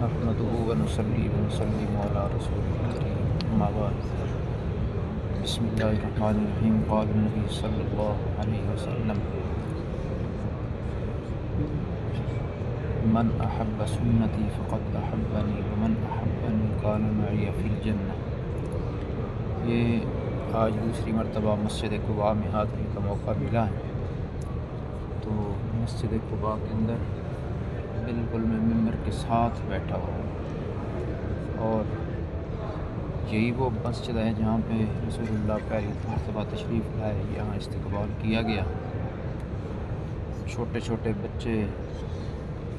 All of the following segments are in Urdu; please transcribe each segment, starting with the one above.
نحمده ونصلي ونسلم على رسوله الكريم أما بعد بسم الله الرحمن الرحيم قال النبي صلى الله عليه وسلم من أحب سنتي فقد أحبني ومن أحبني كان معي في الجنة۔ یہ آج دوسری مرتبہ مسجد قباء میں حاضری کا موقع ملا ہے، تو مسجد قباء کے اندر بالکل میں ممبر کے ساتھ بیٹھا ہوا ہوں، اور یہی وہ مسجد ہے جہاں پہ رسول اللہ پہلی مرتبہ تشریف لائے، یہاں استقبال کیا گیا۔ چھوٹے چھوٹے بچے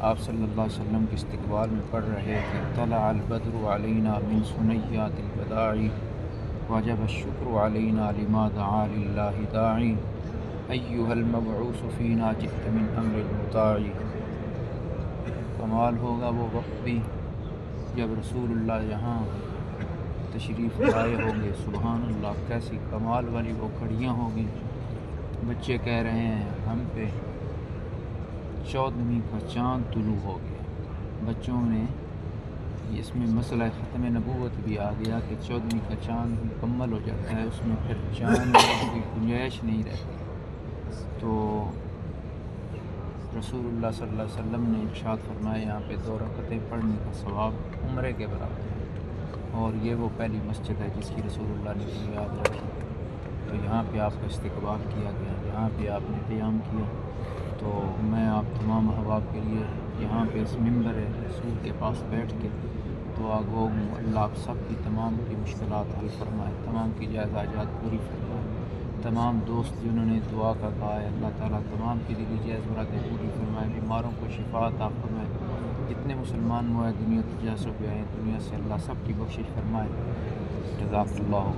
آپ صلی اللہ علیہ وسلم کے استقبال میں پڑھ رہے تھے، طلع البدر علینا من ثنیات الوداع وجب الشکر علینا لما دعا للہ داعی ایہا المبعوث فینا جئت من امر المطاع۔ کمال ہوگا وہ وقت بھی جب رسول اللہ یہاں تشریف لائے ہوں گے، سبحان اللہ، کیسی کمال والی وہ گھڑیاں ہوں گی۔ بچے کہہ رہے ہیں ہم پہ 14ویں کا چاند طلوع ہو گیا۔ بچوں نے اس میں مسئلہ ختم نبوت بھی آ گیا کہ 14ویں کا چاند مکمل ہو جاتا ہے، اس میں پھر چاند کی گنجائش نہیں رہتی۔ تو رسول اللہ صلی اللہ علیہ وسلم نے ارشاد فرمایا یہاں پہ 2 رکعتیں پڑھنے کا ثواب عمرے کے برابر ہے، اور یہ وہ پہلی مسجد ہے جس کی رسول اللہ نے بنیاد رکھی۔ تو یہاں پہ آپ کا استقبال کیا گیا، یہاں پہ آپ نے قیام کیا۔ تو میں آپ تمام احباب کے لیے یہاں پہ اس ممبر رسول کے پاس بیٹھ کے دعا گو ہوں، اللہ آپ سب کی تمام کی مشکلات حل فرمائے، تمام کی جائز حاجات پوری فرمائے۔ تمام دوست جنہوں نے دعا کا کہا ہے، اللہ تعالیٰ تمام کی دلی جائز مرادیں پوری فرمائے، بیماروں کو شفا عطا فرمائے۔ جتنے مسلمان معاہد دنیا تجاسب پہ آئے ہیں دنیا سے، اللہ سب کی بخشش فرمائے۔ جزاک اللہ۔